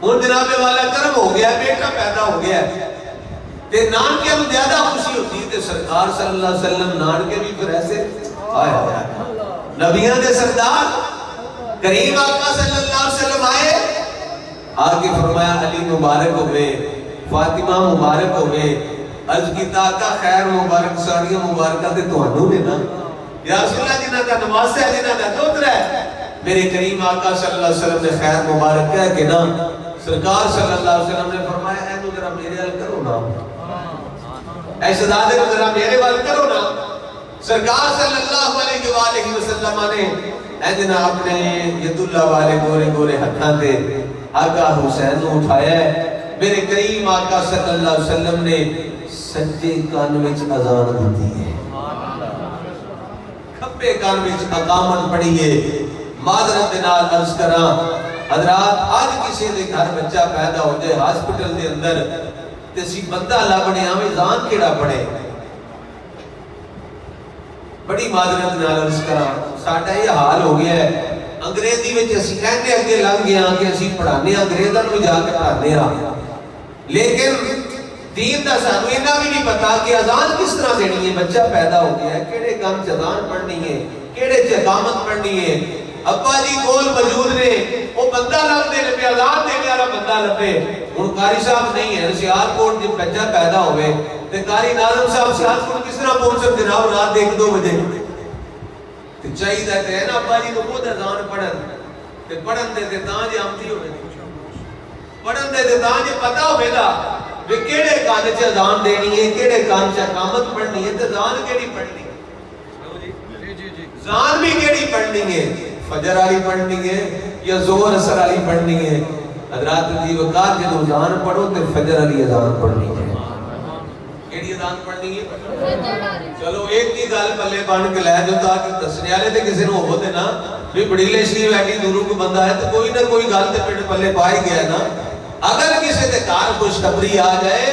ہوں جناب والا کرم ہو گیا، بیٹا پیدا ہو گیا تے نانکے میں زیادہ خوشی ہوتی تے سرکار صلی اللہ علیہ وسلم نانکے بھی پھر ایسے آیا نبیان دے سردار کریم آقا صلی اللہ علیہ وسلم آئے، آگے فرمایا علی مبارک ہوئے، فاطمہ مبارک ہوئے، عرض کی تاقہ خیر مبارک ساڑیاں مبارکہ دے تو انہوں نے نا یا رسول اللہ جنہ کا نواز ہے جنہ کا دوتر ہے، میرے کریم آقا صلی اللہ علیہ وسلم نے خیر مبارک کہہ کے نا سرکار صلی اللہ علیہ وسلم نے فرمایا اے تو ذرا میرے حل کرو نا، اے شہزادے کو ذرا میرے حل کرو نا۔ سرکار صلی اللہ علیہ وآلہ وسلم نے اے جنہ اپنے ید اللہ والے گورے گورے ہتھاں دے آقا حسین نے اٹھایا ہے، میرے کریم آقا صلی اللہ علیہ وسلم نے سجے کان وچ اذان دی ہے، کھبے کان وچ اقامت پڑھی ہے۔ معذرت نال عرض کراں حضرات، آج کسی دے گھر بچہ پیدا ہو جائے ہاسپٹل دے اندر تے سی بندہ لبنے آویں اذان کیڑا پڑھے؟ بڑی معذرت نال عرض کراں ساڈا یہ حال ہو گیا ہے، انگریزی وچ اسی کہندے اگے لنگ گیا کہ اسی پڑھانے انگریزاں نوں جا کے پڑھانے ہاں، لیکن دین دا سانوں انہاں بھی نہیں پتا کہ اذان کس طرح دینی ہے۔ بچہ پیدا ہو گیا ہے، کیڑے کام چ اذان پڑھنی ہے، کیڑے چ اقامت پڑھنی ہے، ابا جی کول موجود نے، وہ بندہ لب دے لبے اذان دینے والا بندہ لبے، ہن قاری صاحب نہیں ہے سیالکوٹ جب بچہ پیدا ہوئے تے قاری ناظم صاحب سیالکوٹ کس طرح پہنچ سکتے جناب رات 1-2 بجے تے چاہیے تے ہے نا ابا جی تو خود اذان پڑھن تے پڑھن دے تے تاں جے آمدی ہوئے پڑھن دے تے تاں جے پتہ ہوئے گا کہ کیڑے کان چ اذان دینی ہے، کیڑے کان چ اقامت پڑھنی ہے تے اذان کیڑی پڑھنی ہے، اذان بھی کیڑی پڑھنی ہے، فجر والی پڑھنی ہے یا ظہر اثر والی پڑھنی ہے؟ حضرات دی وقار جدو اذان پڑھو تے فجر والی اذان پڑھنی ہے۔ کیڑی اذان پڑھنی ہے؟ چلو ایک ہی گل پلے بن کے لے جو تاکہ دسنے والے تے کسی نوں ہو تے نا بھی بڑی شریف ایڈی دوروں کو بندہ ہے تو کوئی نہ کوئی گل تے پنڈ پلے پائی گیا نا۔ اگر کسی تے کار خوشخبری آ جائے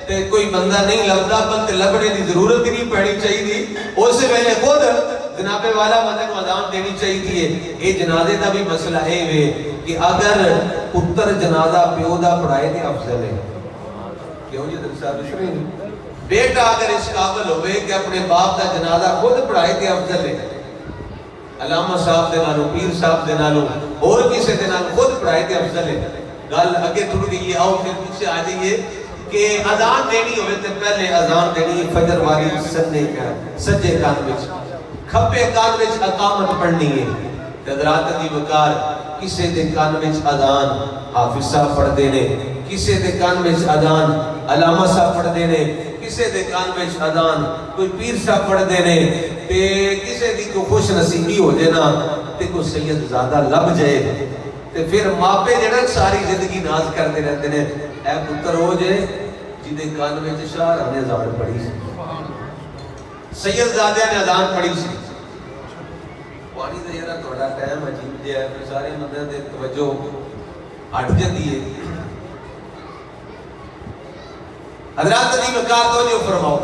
تے کوئی بندہ نہیں لبدا بلکہ لبنے دی ضرورت ہی نہیں پڑنی چاہیے، اس ویلے خود جناب والا بندے کو اذان دینی چاہیے۔ یہ جنازے دا بھی مسئلہ ہے کہ اگر پتر جنازہ پیو دا پڑھائے تے افضل ہے، کیوں جی درسا بشری بیٹا اگر اس قابل ہوئے کہ اپنے باپ دا جنازہ خود پڑھائے تے افضل ہے، علامہ صاحب دے نالوں پیر صاحب دے نالوں اور کسی دے نالوں خود پڑھائے تے افضل ہے۔ گل اگے تھوڑ گئی ہے، آؤ پھر پیچھے آ جائیے کہ اذان دینی ہوئے تے پہلے اذان دینی فجر والی سجے کان وچ، کھبے کان وچ اقامت پڑھنی ہے۔ حضرات دی وقار کسے دے کان وچ اذان حافظ صاحب پڑھ دینے، کسے دے کان وچ اذان علامہ صاحب پڑھ دینے، کسے دے کان وچ اذان کوئی پیر صاحب پڑھ دینے، تے کسے دی کو خوش نصیبی ہو جائے نا تے کوئی سید زیادہ لب جائے تے پھر ماپے جڑا ساری زندگی ناز کرتے رہتے ہیں اے پتر ہو جائے جدے کان وچ شاہ نے اذان پڑھی سی، سید زادہ نے اذان پڑھی سی۔ پانی دا یارا تھوڑا ٹائم عجیب جہا ہے، پھر سارے بندے دے توجہ ہٹ جاتی ہے۔ حضرات دی وقار توجہ فرماؤ،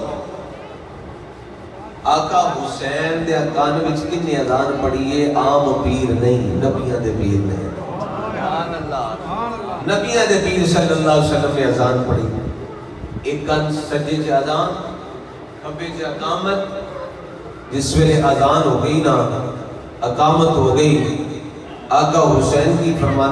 آقا حسین دے کان وچ کنے اذان پڑھی ہے؟ عام پیر نہیں، نبیاں دے پیر نے، نبیاں دے پیر صلی اللہ علیہ وسلم نے اذان پڑھی۔ ایک کان سجے چ اذان، کھبے چ اقامت، جس ویلے اذان ہو گئی نا اقامت ہو گئی، آقا حسین کی فرماتے